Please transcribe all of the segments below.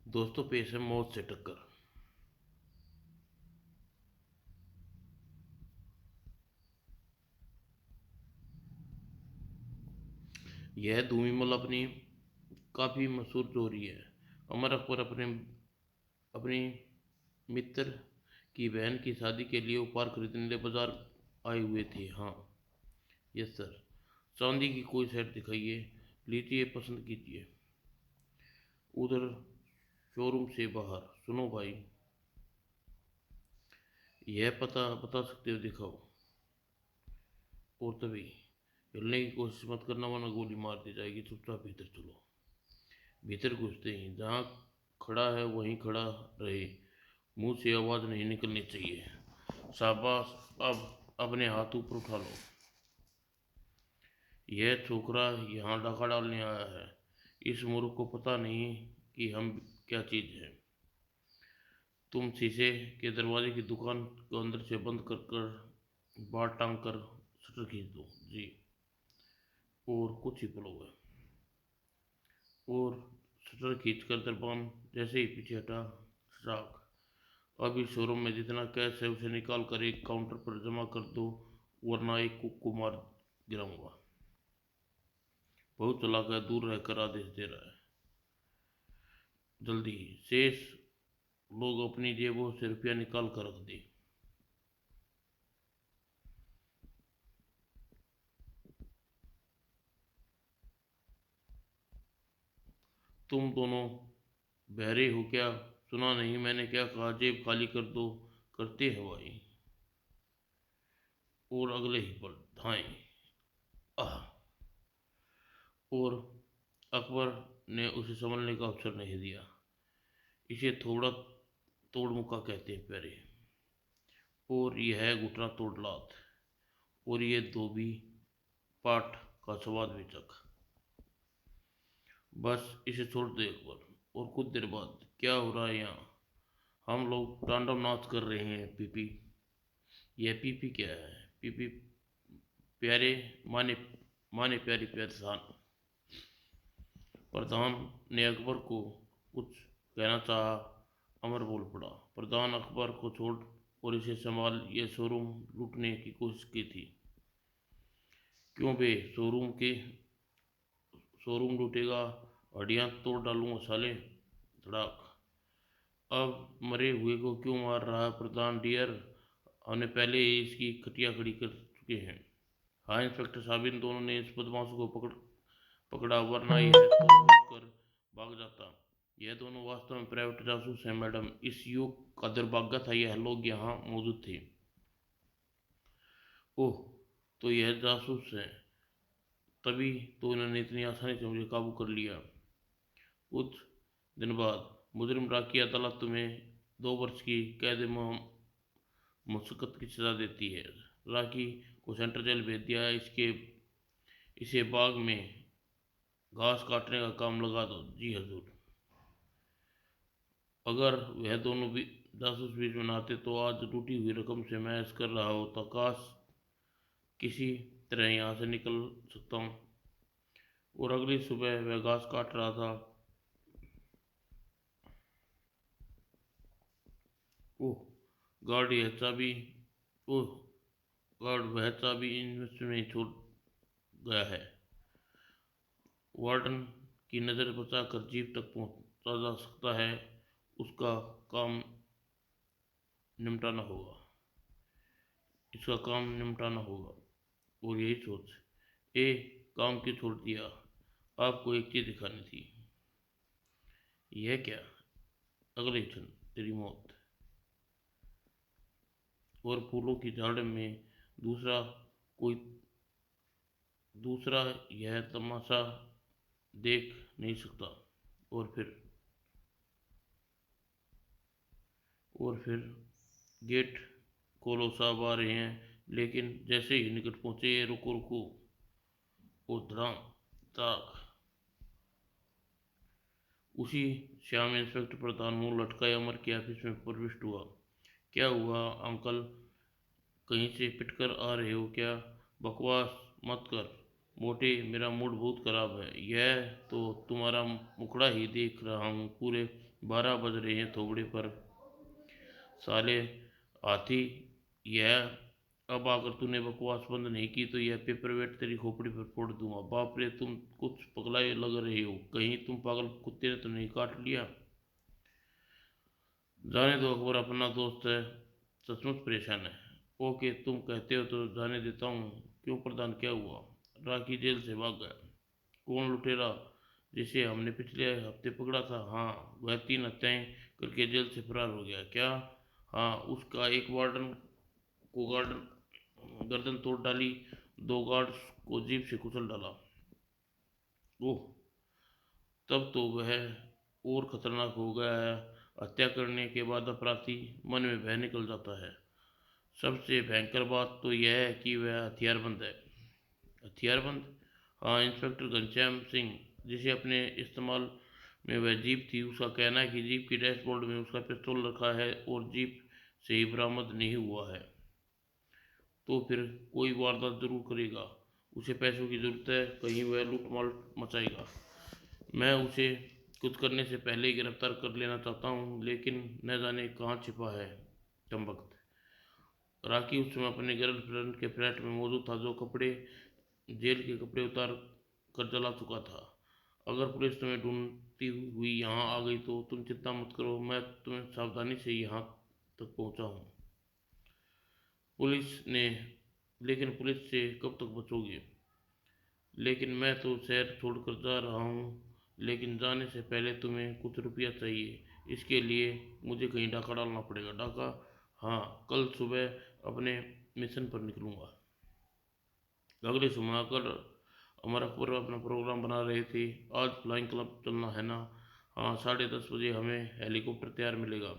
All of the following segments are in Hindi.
दोस्तों पेश है मौत से टक्कर। यह धूमिमल अपनी काफ़ी मशहूर जोड़ी है। अमर अकबर अपनी मित्र की बहन की शादी के लिए उपहार खरीदने लिए बाजार आए हुए थे। हाँ, यस सर। चांदी की कोई सेट दिखाइए, लीजिए पसंद कीजिए। उधर शोरूम से बाहर, सुनो भाई, यह पता बता सकते हो, दिखाओ। और तभी, हिलने की कोशिश मत करना वरना गोली मार दी जाएगी, चुपचाप भीतर चलो। भीतर घुसते ही जहाँ खड़ा है वहीं खड़ा रहे, मुंह से आवाज़ नहीं निकलनी चाहिए। शाबाश, अब अपने हाथ ऊपर उठा लो। यह छोकरा यहाँ डाका डालने आया है। इस मूर्ख को पता नहीं कि हम क्या चीज़ है। तुम शीशे के दरवाजे की दुकान को अंदर से बंद कर कर बाहर टांग कर शटर खींच दो जी। और कुछ ही पलों है। और शटर खींचकर दरबान जैसे ही पीछे हटा, राख। अब इस शोरूम में जितना कैश है उसे निकाल कर एक काउंटर पर जमा कर दो, वरना एक कुक को मार गिराऊंगा। बहुत चालाक है, दूर रहकर आदेश दे रहा है। जल्दी। शेष लोग अपनी जेबों से रुपया निकाल कर रख दे। तुम दोनों बहरे हो क्या? सुना नहीं मैंने क्या कहा? जेब खाली कर दो। करते हवाई। और अगले ही पल धाएं। आह। और अकबर ने उसे संभलने का अवसर नहीं दिया। इसे थोड़ा तोड़ मुक्का कहते हैं प्यारे। और यह है घुटना तोड़ लात। और ये धोबी पाठ का स्वाद भी चख। बस इसे छोड़ दो एक बार। और कुछ देर बाद क्या हो रहा है यहाँ? हम लोग तांडव नाच कर रहे हैं पीपी। यह पीपी क्या है? पीपी प्यारे, माने माने प्यारी प्रधान। प्रधान ने अकबर को कुछ कहना चाहा। अमर बोल पड़ा, प्रधान अकबर को छोड़ और इसे संभाल, ये शोरूम लूटने की कोशिश की थी। क्यों बे? शोरूम लूटेगा? हड्डियां तोड़ डालूंगा साले। धड़ाक। अब मरे हुए को क्यों मार रहा है प्रधान डियर? हमने पहले ही इसकी खटिया खड़ी कर चुके हैं। हाँ इंस्पेक्टर साहब, इन दोनों ने इस बदमाश को पकड़ा, वरना यह तो लूट कर भाग जाता। यह दोनों वास्तव में प्राइवेट जासूस हैं मैडम। इस युग का दुर्भाग्य था यह लोग यहाँ मौजूद थे। ओह, तो यह जासूस है? तभी तो इन्होंने इतनी आसानी से मुझे काबू कर लिया। कुछ दिन बाद मुजरिम राकी अदालत तुम्हें 2 वर्ष की कैद मुशक्कत की सजा देती है। राकी को सेंट्रल जेल भेज दिया। इसे बाग में घास काटने का काम लगा दो। जी हजूर। अगर वह दोनों भी जासूस बीच में न आते तो आज टूटी हुई रकम से मैं ऐश कर रहा होता। काश किसी तरह यहाँ से निकल सकता हूँ। और अगली सुबह वह घास काट रहा था। ओह गार्ड, यह चाबी। ओह गार्ड, वह चाबी इनमें नहीं छोड़ गया है। वार्डन की नज़र बचाकर जीप तक पहुंचा जा सकता है। उसका काम निपटाना होगा। इसका काम निपटाना होगा। और यही सोच, ए, काम क्यों छोड़ दिया? आपको एक चीज़ दिखानी थी। यह क्या? अगले क्षण तेरी मौत। और फूलों की झाड़ में दूसरा कोई दूसरा यह तमाशा देख नहीं सकता। और फिर और फिर गेट खोलो, साहब आ रहे हैं। लेकिन जैसे ही निकट पहुंचे, ये रुको रुको। और धड़ाम ताक। उसी श्याम इंस्पेक्टर प्रधान मुंह लटकाए अमर के ऑफिस में प्रविष्ट हुआ। क्या हुआ अंकल? कहीं से पिटकर आ रहे हो क्या? बकवास मत कर। मोटे, मेरा मूड बहुत खराब है। यह तो तुम्हारा मुखड़ा ही देख रहा हूँ, पूरे 12 बज रहे हैं थोबड़े पर। साले हाथी, यह अब अगर तूने बकवास बंद नहीं की तो यह पेपर वेट तेरी खोपड़ी पर फोड़ दूंगा। बाप रे, तुम कुछ पगलाए लग रहे हो, कहीं तुम पागल कुत्ते ने तो नहीं काट लिया? जाने दो, अकबर अपना दोस्त है, सचमुच परेशान है। ओके, तुम कहते हो तो जाने देता हूँ। क्यों प्रधान, क्या हुआ? राखी जेल से भाग गया। कौन लुटेरा जिसे हमने पिछले हफ्ते पकड़ा था? हाँ, वह 3 हत्याएं करके जेल से फरार हो गया। क्या? हाँ, उसका एक वार्डन को गर्दन तोड़ डाली, 2 गार्ड्स को जीप से कुचल डाला। ओह, तब तो वह और खतरनाक हो गया है। हत्या करने के बाद अपराधी मन में भय निकल जाता है। सबसे भयंकर बात तो यह है कि वह हथियारबंद है। हथियारबंद? हाँ, इंस्पेक्टर घनश्याम सिंह, जिसे अपने इस्तेमाल में वह जीप थी, उसका कहना है कि जीप की डैशबोर्ड में उसका पिस्तौल रखा है और जीप से ही बरामद नहीं हुआ है। तो फिर कोई वारदात जरूर करेगा। उसे पैसों की जरूरत है, कहीं वह लूटमार मचाएगा। मैं उसे कुछ करने से पहले ही गिरफ्तार कर लेना चाहता हूँ, लेकिन न जाने कहाँ छिपा है चंबक। राखी उस समय अपने गर्लफ्रेंड के फ्लैट में मौजूद था, जो कपड़े, जेल के कपड़े उतार कर जला चुका था। अगर पुलिस तुम्हें ढूंढती हुई यहाँ आ गई तो तुम चिंता मत करो, मैं तुम्हें सावधानी से यहाँ तक पहुँचा हूँ। पुलिस ने लेकिन पुलिस से कब तक बचोगे? लेकिन मैं तो शहर छोड़कर जा रहा हूँ। लेकिन जाने से पहले तुम्हें कुछ रुपया चाहिए। इसके लिए मुझे कहीं डाका डालना पड़ेगा। डाका? हाँ, कल सुबह अपने मिशन पर निकलूंगा। अगली सुबह कल हमारा पूरा अपना प्रोग्राम बना रहे थे। आज फ्लाइंग क्लब चलना है ना? हाँ, 10:30 बजे हमें हेलीकॉप्टर तैयार मिलेगा।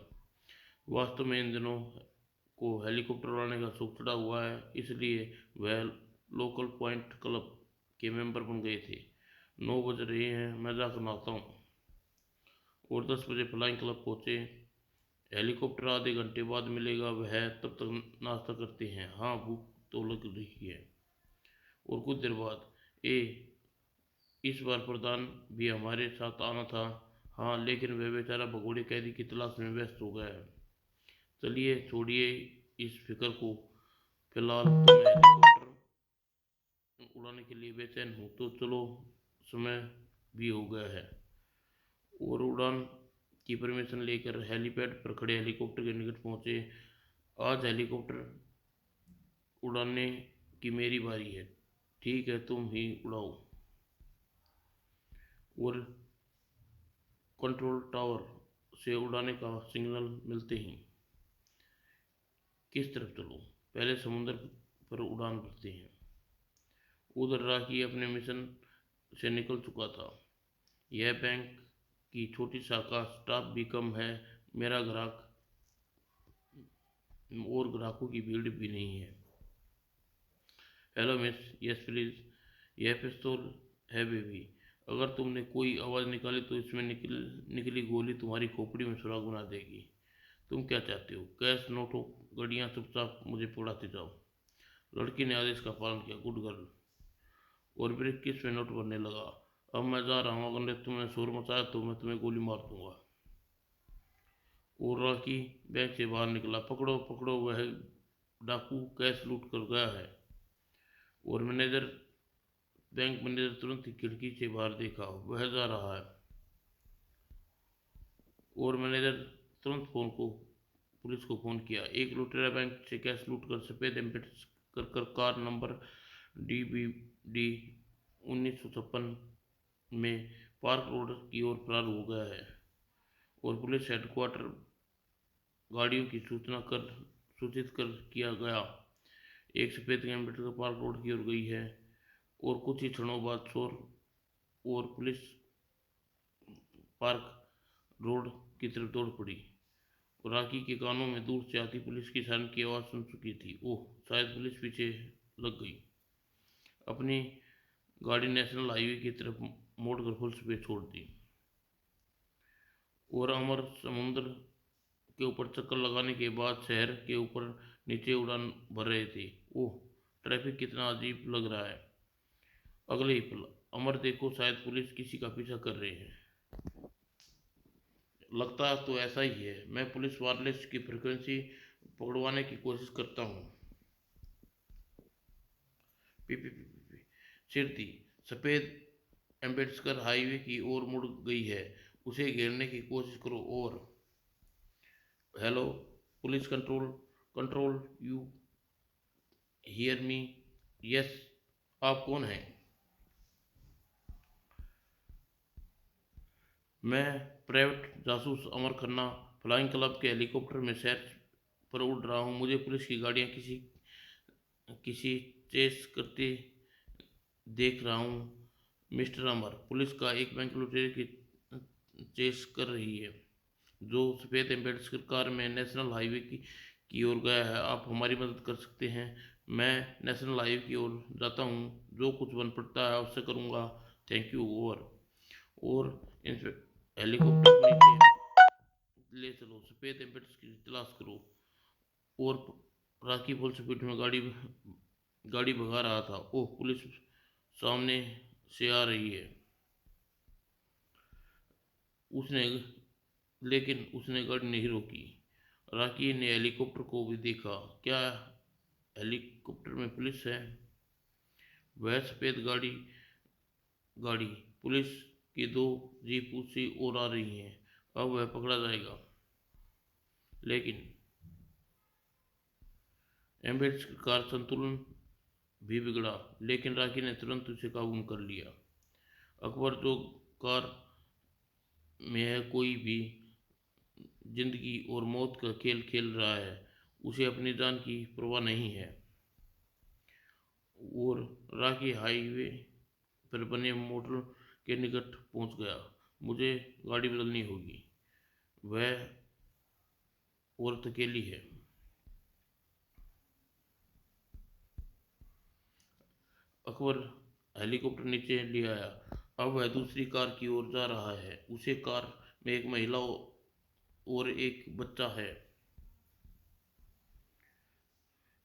वास्तव में इन दिनों को हेलीकॉप्टर उड़ाने का शौक चढ़ा हुआ है, इसलिए वह लोकल पॉइंट क्लब के मेंबर बन गए थे। 9 बज रहे हैं, मैं जाकर नहाता हूँ। और 10 बजे फ्लाइंग क्लब पहुँचे। हेलीकॉप्टर आधे घंटे बाद मिलेगा, वह तब तक नाश्ता करते हैं। हाँ, भूख तो लग रही है। और कुछ देर बाद, ए, इस बार प्रधान भी हमारे साथ आना था। हाँ, लेकिन वह बेचारा भगोड़े कैदी की तलाश में व्यस्त हो गया है। चलिए, छोड़िए इस फिक्र को। फिलहाल तो मैं हेलीकॉप्टर उड़ाने के लिए बेचैन हूँ, तो चलो, समय भी हो गया है। और उड़ान की परमिशन लेकर हेलीपैड पर खड़े हेलीकॉप्टर के निकट पहुंचे। आज हेलीकॉप्टर उड़ाने की मेरी बारी है। ठीक है, तुम ही उड़ाओ। और कंट्रोल टावर से उड़ाने का सिग्नल मिलते ही, किस तरफ चलो? पहले समुद्र पर उड़ान भरते हैं। उधर राखी अपने मिशन से निकल चुका था। यह बैंक की छोटी शाखा, स्टाफ भी कम है, मेरा ग्राहक और ग्राहकों की भीड़ भी नहीं है। Hello miss, yes please. यह पिस्तौल है बेबी। अगर तुमने कोई आवाज़ निकाली तो इसमें निकली गोली तुम्हारी खोपड़ी में सुराख बना देगी। तुम क्या चाहते हो? कैश, नोटों, गड्डियाँ? चुपचाप मुझे पकड़ाते जाओ। लड़की ने आदेश का पालन किया। Good girl. और फिर 21वें नोट बनने लगा। अब मैं जा रहा हूँ, अगर तुमने शोर मचाया तो मैं तुम्हें गोली मार दूंगा। और रॉकी बैंक से बाहर निकला। पकड़ो पकड़ो, वह डाकू कैश लूट कर गया है। और बैंक मैनेजर तुरंत ही खिड़की से बाहर देखा, वह जा रहा है। और मैनेजर तुरंत पुलिस को फोन किया। एक लुटेरा बैंक से कैश लूट कर सफेद एम्बेड कर कार नंबर DBD 1956 में पार्क रोड की ओर फरार हो गया है। और पुलिस हेडक्वार्टर गाड़ियों की सूचित कर किया गया। एक सफेद एम्बेसडर पार्क रोड की ओर गई है। और कुछ ही क्षणों बाद शोर और पुलिस पार्क रोड की तरफ दौड़ पड़ी। और राखी के कानों में दूर से आती पुलिस की सायरन की आवाज़ सुन चुकी थी। ओह, शायद पुलिस पीछे लग गई। अपनी गाड़ी नेशनल हाईवे की तरफ मोड़कर फुल स्पीड छोड़ दी। और अमर समुद्र के ऊपर चक्कर लगाने के बाद शहर के ऊपर नीचे उड़ान भर रहे थे। ओह, ट्रैफिक कितना अजीब लग रहा है। अगले ही पल, अमर देखो, शायद पुलिस किसी का पीछा कर रही है। लगता तो ऐसा ही है। मैं पुलिस वायरलेस की फ्रिक्वेंसी पकड़वाने की कोशिश करता हूँ। P P P P P. सिरती सफेद एम्बेडकर हाईवे की ओर मुड़ गई है। उसे घेरने की कोशिश करो। और hello police control, control you hear me? Yes. आप कौन हैं? मैं प्राइवेट जासूस अमर खन्ना फ्लाइंग क्लब के हेलीकॉप्टर में सैर पर उड़ रहा हूँ। मुझे पुलिस की गाड़ियाँ किसी किसी चेस करते देख रहा हूँ। मिस्टर अमर, पुलिस का एक बैंक लुटेरे की चेस कर रही है जो सफ़ेद एम्बेसडर कार में नेशनल हाईवे की ओर गया है। आप हमारी मदद कर सकते हैं। मैं नेशनल हाईवे की ओर जाता हूँ। जो कुछ बन पड़ता है उससे करूँगा। Thank you. ओवर। और हेलीकॉप्टर को नीचे ले चलो, सफ़ेद एम्बेसडर की तलाश करो। और राखी फुल स्पीड में गाड़ी भगा रहा था। ओह, पुलिस सामने से आ रही है। उसने लेकिन उसने गाड़ी नहीं रोकी। राकी ने हेलीकॉप्टर को भी देखा। क्या हेलीकॉप्टर में पुलिस है? वह सफेद गाड़ी गाड़ी पुलिस की दो जीप उसी ओर आ रही हैं। अब वह पकड़ा जाएगा। लेकिन एम्बेड्स कार संतुलन भी बिगड़ा। लेकिन राकी ने तुरंत उसे काबू में कर लिया। अकबर, जो कार में है, कोई भी जिंदगी और मौत का खेल खेल रहा है। उसे अपनी जान की परवाह नहीं है। और राकी हाईवे पर बने मोटर के निकट पहुंच गया। मुझे गाड़ी बदलनी होगी। वह औरत अकेली है। अकबर हेलीकॉप्टर नीचे ले आया। अब वह दूसरी कार की ओर जा रहा है। उसे कार में एक महिला और एक बच्चा है।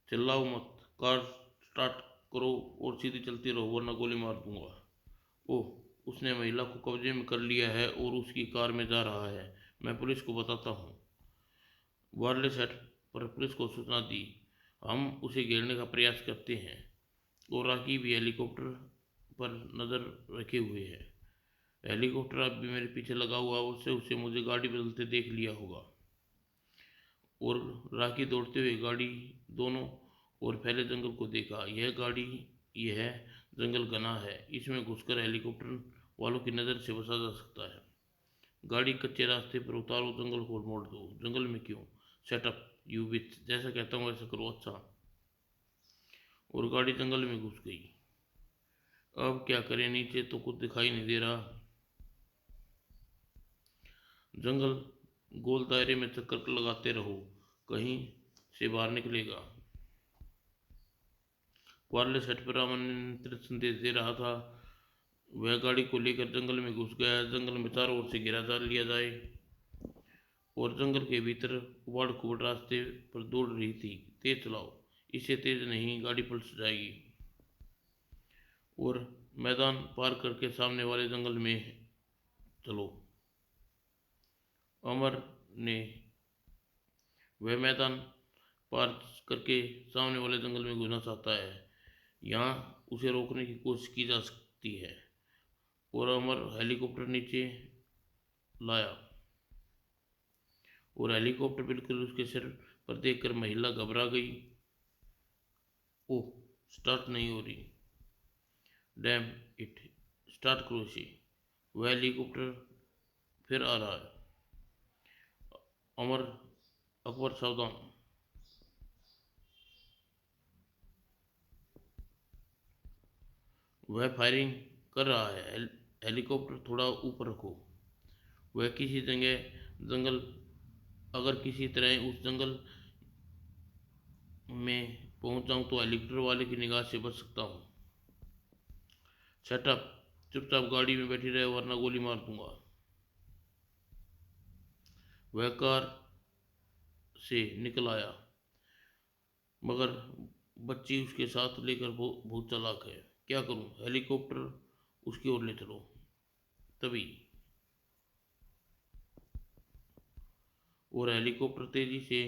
चिल्लाओ मत, कार स्टार्ट करो और सीधी चलती रहो वरना गोली मार दूंगा। ओह, उसने महिला को कब्जे में कर लिया है और उसकी कार में जा रहा है। मैं पुलिस को बताता हूँ। वायरलेस सेट पर पुलिस को सूचना दी। हम उसे घेरने का प्रयास करते हैं। और राकी भी हेलीकॉप्टर पर नज़र रखे हुए है। हेलीकॉप्टर अब भी मेरे पीछे लगा हुआ। उससे उसे मुझे गाड़ी बदलते देख लिया होगा। और राखी दौड़ते हुए गाड़ी दोनों और फैले जंगल को देखा। यह जंगल घना है। इसमें घुसकर हेलीकॉप्टर वालों की नज़र से बचा जा सकता है। गाड़ी कच्चे रास्ते पर उतारो, जंगल को मोड़ दो। जंगल में क्यों? सेटअप यू विथ, जैसा कहता हूँ वैसा करो। अच्छा। और गाड़ी जंगल में घुस गई। अब क्या करें? नीचे तो कुछ दिखाई नहीं दे रहा। जंगल गोल दायरे में चक्कर लगाते रहो, कहीं से बाहर निकलेगा। वायरलेस सेट पर आमंत्रित संदेश दे रहा था। वह गाड़ी को लेकर जंगल में घुस गया। जंगल में चारों ओर से घेरा डाल लिया जाए। और जंगल के भीतर उबड़ खाबड़ रास्ते पर दौड़ रही थी। तेज चलाओ, इसे तेज नहीं, गाड़ी पलट जाएगी। और मैदान पार करके सामने वाले जंगल में चलो। अमर ने वह मैदान पार करके सामने वाले जंगल में घुसना चाहता है। यहाँ उसे रोकने की कोशिश की जा सकती है। और अमर हेलीकॉप्टर नीचे लाया। और हेलीकॉप्टर बिल्कुल उसके सिर पर देखकर महिला घबरा गई। ओह, स्टार्ट नहीं हो रही। डैम इट, स्टार्ट करो इसे। वह हेलीकॉप्टर फिर आ रहा है। अमर, अकबर सावधान। वह फायरिंग कर रहा है। हेलीकॉप्टर थोड़ा ऊपर रखो। वह किसी जंगल अगर किसी तरह उस जंगल में पहुंच जाऊं तो हेलीकॉप्टर वाले की निगाह से बच सकता हूँ। शटअप, चुपचाप गाड़ी में बैठी रहे वरना गोली मार दूंगा। वह कार से निकल आया, मगर बच्ची उसके साथ लेकर बहुत चालाक है। क्या करूं, हेलीकॉप्टर उसकी ओर ले चलो। तभी और हेलीकॉप्टर तेजी से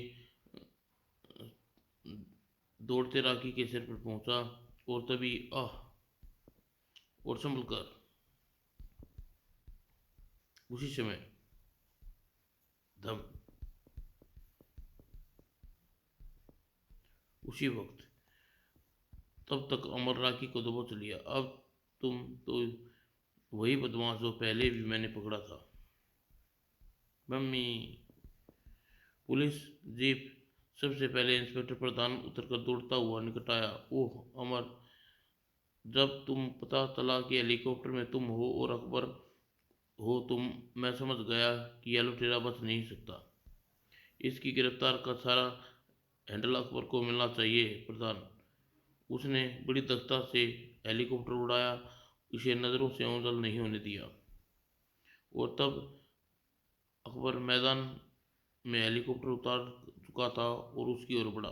दौड़ते राखी के सिर पर पहुंचा। और तभी आह, और संभल कर उसी समय धम, उसी वक्त तब तक अमर राखी को दबोच लिया। अब तुम तो वही बदमाश हो पहले भी मैंने पकड़ा था। मम्मी। पुलिस जीप सबसे पहले इंस्पेक्टर प्रधान उतरकर दौड़ता हुआ निकट आया। ओह अमर, जब तुम पता चला कि हेलीकॉप्टर में तुम हो और अकबर हो तुम, मैं समझ गया कि यह लुटेरा बच नहीं सकता। इसकी गिरफ्तार का सारा हैंडल अकबर को मिलना चाहिए प्रधान। उसने बड़ी दक्षता से हेलीकॉप्टर उड़ाया, इसे नज़रों से ओझल नहीं होने दिया। और तब अकबर मैदान में हेलीकॉप्टर उतार चुका था और उसकी ओर बढ़ा।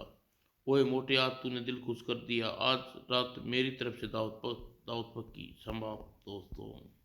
ओए मोटे, आज तूने दिल खुश कर दिया। आज रात मेरी तरफ से दावत पक्की। समाप्त दोस्तों।